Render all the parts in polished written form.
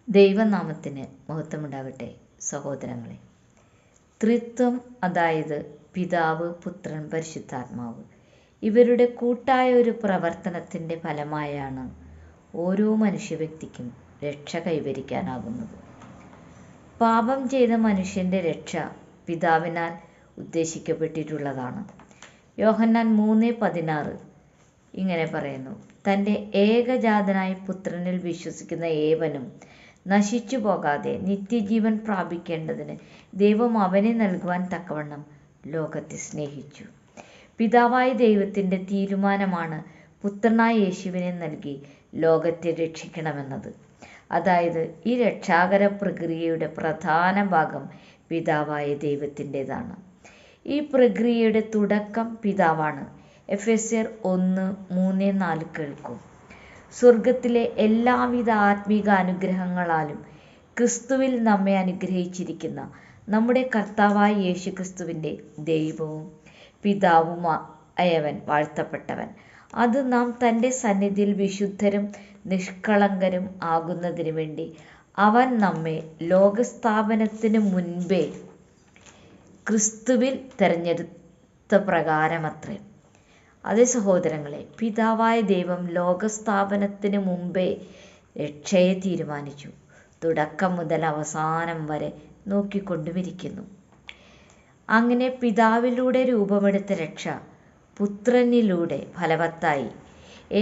ദൈവനാമത്തിന് മഹത്വമുണ്ടാകട്ടെ. സഹോദരങ്ങളെ, ത്രിത്വം, അതായത് പിതാവ്, പുത്രൻ, പരിശുദ്ധാത്മാവ്, ഇവരുടെ കൂട്ടായ ഒരു പ്രവർത്തനത്തിൻ്റെ ഫലമായാണ് ഓരോ മനുഷ്യവ്യക്തിക്കും രക്ഷ കൈവരിക്കാനാകുന്നത്. പാപം ചെയ്ത മനുഷ്യൻ്റെ രക്ഷ പിതാവിനാൽ ഉദ്ദേശിക്കപ്പെട്ടിട്ടുള്ളതാണ്. യോഹന്നാൻ 3:16 ഇങ്ങനെ പറയുന്നു: തൻ്റെ ഏകജാതനായ പുത്രനിൽ വിശ്വസിക്കുന്ന ഏവനും നശിച്ചു പോകാതെ നിത്യജീവൻ പ്രാപിക്കേണ്ടതിന് ദൈവം അവനെ നൽകുവാൻ തക്കവണ്ണം ലോകത്തെ സ്നേഹിച്ചു. പിതാവായ ദൈവത്തിൻ്റെ തീരുമാനമാണ് പുത്രനായ യേശുവിനെ നൽകി ലോകത്തെ രക്ഷിക്കണമെന്നത്. അതായത് ഈ രക്ഷാകര പ്രക്രിയയുടെ പ്രധാന ഭാഗം പിതാവായ ദൈവത്തിൻ്റെതാണ്. ഈ പ്രക്രിയയുടെ തുടക്കം പിതാവാണ്. എഫെസ്യർ 1:3-4 കേൾക്കും. സ്വർഗത്തിലെ എല്ലാവിധ ആത്മീക അനുഗ്രഹങ്ങളാലും ക്രിസ്തുവിൽ നമ്മെ അനുഗ്രഹിച്ചിരിക്കുന്ന നമ്മുടെ കർത്താവായ യേശു ക്രിസ്തുവിൻ്റെ ദൈവവും പിതാവുമായവൻ വാഴ്ത്തപ്പെട്ടവൻ. അത് നാം തൻ്റെ സന്നിധിയിൽ വിശുദ്ധരും നിഷ്കളങ്കരും ആകുന്നതിനു വേണ്ടി അവൻ നമ്മെ ലോകസ്ഥാപനത്തിന് മുൻപേ ക്രിസ്തുവിൽ തെരഞ്ഞെടുത്ത പ്രകാരമത്രേ. അതേ സഹോദരങ്ങളെ, പിതാവായ ദൈവം ലോകസ്ഥാപനത്തിന് മുമ്പേ രക്ഷയെ തീരുമാനിച്ചു. തുടക്കം മുതൽ അവസാനം വരെ നോക്കിക്കൊണ്ടുമിരിക്കുന്നു. അങ്ങനെ പിതാവിലൂടെ രൂപമെടുത്ത രക്ഷ പുത്രനിലൂടെ ഫലവത്തായി.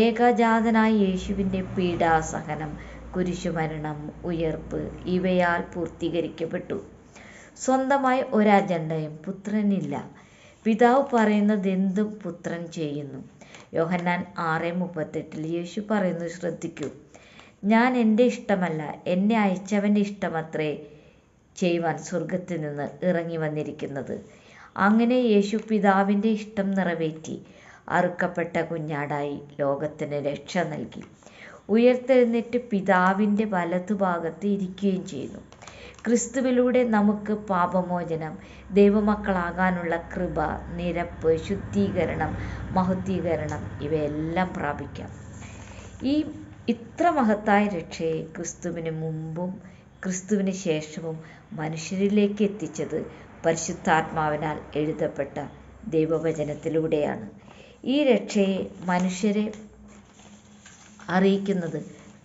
ഏകജാതനായ യേശുവിൻ്റെ പീഡാസഹനം, കുരിശുമരണം, ഉയർപ്പ് ഇവയാൽ പൂർത്തീകരിക്കപ്പെട്ടു. സ്വന്തമായി ഒരജണ്ടയും പുത്രനില്ല. പിതാവ് പറയുന്നതെന്തും പുത്രൻ ചെയ്യുന്നു. യോഹന്നാൻ 6:38 യേശു പറയുന്നു, ശ്രദ്ധിക്കൂ: ഞാൻ എൻ്റെ ഇഷ്ടമല്ല, എന്നെ അയച്ചവൻ്റെ ഇഷ്ടമത്രേ ചെയ്യുവാൻ സ്വർഗത്തിൽ നിന്ന് ഇറങ്ങി വന്നിരിക്കുന്നത്. അങ്ങനെ യേശു പിതാവിൻ്റെ ഇഷ്ടം നിറവേറ്റി അറുക്കപ്പെട്ട കുഞ്ഞാടായി ലോകത്തിന് രക്ഷ നൽകി. ഉയർത്തെഴുന്നേറ്റ് പിതാവിൻ്റെ വലതുഭാഗത്ത് ഇരിക്കുകയും ചെയ്യുന്നു. ക്രിസ്തുവിലൂടെ നമുക്ക് പാപമോചനം, ദൈവമക്കളാകാനുള്ള കൃപ, നിരപ്പ്, ശുദ്ധീകരണം, മഹത്വീകരണം ഇവയെല്ലാം പ്രാപിക്കാം. ഇത്ര മഹത്തായ രക്ഷയെ ക്രിസ്തുവിന് മുമ്പും ക്രിസ്തുവിന് ശേഷവും മനുഷ്യരിലേക്ക് എത്തിച്ചത് പരിശുദ്ധാത്മാവിനാൽ എഴുതപ്പെട്ട ദൈവവചനത്തിലൂടെയാണ്. ഈ രക്ഷയെ മനുഷ്യരെ അറിയിക്കുന്നത്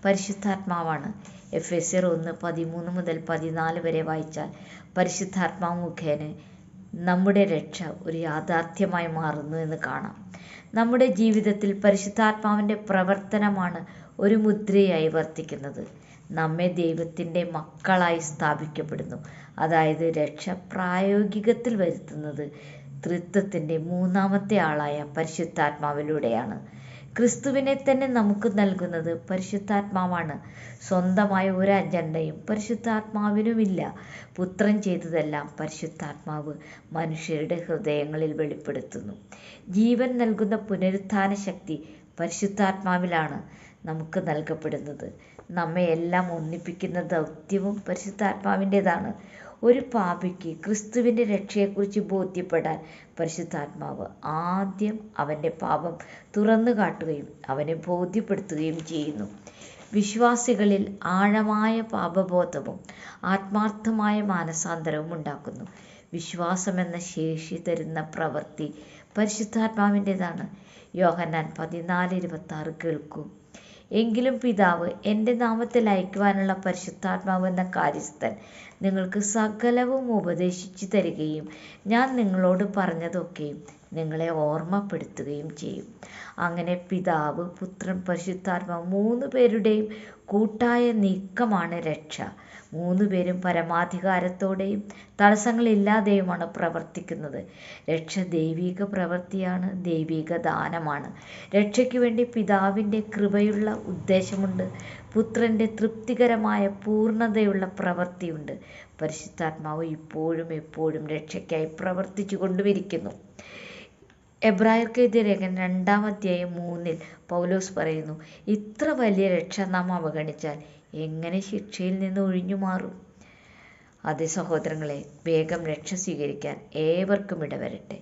പരിശുദ്ധാത്മാവാണ്. എഫെസ്യർ 1:13-14 വരെ വായിച്ചാൽ പരിശുദ്ധാത്മാവ് മുഖേന നമ്മുടെ രക്ഷ ഒരു യാഥാർത്ഥ്യമായി മാറുന്നു എന്ന് കാണാം. നമ്മുടെ ജീവിതത്തിൽ പരിശുദ്ധാത്മാവിൻ്റെ പ്രവർത്തനമാണ് ഒരു മുദ്രയായി വർത്തിക്കുന്നത്. നമ്മെ ദൈവത്തിൻ്റെ മക്കളായി സ്ഥാപിക്കപ്പെടുന്നു. അതായത് രക്ഷ പ്രായോഗികത്തിൽ വരുത്തുന്നത് ത്രിത്വത്തിൻ്റെ മൂന്നാമത്തെ ആളായ പരിശുദ്ധാത്മാവിലൂടെയാണ്. ക്രിസ്തുവിനെ തന്നെ നമുക്ക് നൽകുന്നത് പരിശുദ്ധാത്മാവാണ്. സ്വന്തമായ ഒരു അജണ്ടയും പരിശുദ്ധാത്മാവിനുമില്ല. പുത്രൻ ചെയ്തതെല്ലാം പരിശുദ്ധാത്മാവ് മനുഷ്യരുടെ ഹൃദയങ്ങളിൽ വെളിപ്പെടുത്തുന്നു. ജീവൻ നൽകുന്ന പുനരുത്ഥാന ശക്തി പരിശുദ്ധാത്മാവിലാണ് നമുക്ക് നൽകപ്പെടുന്നത്. നമ്മെ എല്ലാം ഒന്നിപ്പിക്കുന്ന ദൗത്യവും പരിശുദ്ധാത്മാവിൻ്റെതാണ്. ഒരു പാപിക്ക് ക്രിസ്തുവിൻ്റെ രക്ഷയെക്കുറിച്ച് ബോധ്യപ്പെടാൻ പരിശുദ്ധാത്മാവ് ആദ്യം അവൻ്റെ പാപം തുറന്നു കാട്ടുകയും അവനെ ബോധ്യപ്പെടുത്തുകയും ചെയ്യുന്നു. വിശ്വാസികളിൽ ആഴമായ പാപബോധവും ആത്മാർത്ഥമായ മാനസാന്തരവും ഉണ്ടാക്കുന്നു. വിശ്വാസമെന്ന ശേഷി തരുന്ന പ്രവൃത്തി പരിശുദ്ധാത്മാവിൻ്റെതാണ്. യോഹന്നാൻ 14:26 കേൾക്കൂ: എങ്കിലും പിതാവ് എൻ്റെ നാമത്തിൽ അയക്കുവാനുള്ള പരിശുദ്ധാത്മാവ് എന്ന കാര്യസ്ഥൻ നിങ്ങൾക്ക് സകലവും ഉപദേശിച്ചു തരികയും ഞാൻ നിങ്ങളോട് പറഞ്ഞതൊക്കെയും നിങ്ങളെ ഓർമ്മപ്പെടുത്തുകയും ചെയ്യും. അങ്ങനെ പിതാവ്, പുത്രൻ, പരിശുദ്ധാത്മാവ് 3 പേരുടെയും കൂട്ടായ നീക്കമാണ് രക്ഷ. 3 പേരും പരമാധികാരത്തോടെയും തടസ്സങ്ങളില്ലാതെയുമാണ് പ്രവർത്തിക്കുന്നത്. രക്ഷ ദൈവിക പ്രവൃത്തിയാണ്, ദൈവിക ദാനമാണ്. രക്ഷയ്ക്ക് വേണ്ടി പിതാവിൻ്റെ കൃപയുള്ള ഉദ്ദേശമുണ്ട്. പുത്രൻ്റെ തൃപ്തികരമായ പൂർണ്ണതയുള്ള പ്രവൃത്തിയുണ്ട്. പരിശുദ്ധാത്മാവ് ഇപ്പോഴും എപ്പോഴും രക്ഷയ്ക്കായി പ്രവർത്തിച്ചു കൊണ്ടുമിരിക്കുന്നു. എബ്രായർക്കെഴുതിയ ലേഖനം 2:3 പൗലോസ് പറയുന്നു: ഇത്ര വലിയ രക്ഷ നാം അവഗണിച്ചാൽ എങ്ങനെ ശിക്ഷയിൽ നിന്ന് ഒഴിഞ്ഞു മാറും? അതേ സഹോദരങ്ങളെ, വേഗം രക്ഷ സ്വീകരിക്കാൻ ഏവർക്കും ഇടവരട്ടെ.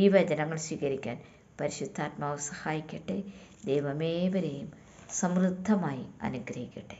ഈ വചനങ്ങൾ സ്വീകരിക്കാൻ പരിശുദ്ധാത്മാവ് സഹായിക്കട്ടെ. ദൈവമേവരെയും സമൃദ്ധമായി അനുഗ്രഹിക്കട്ടെ.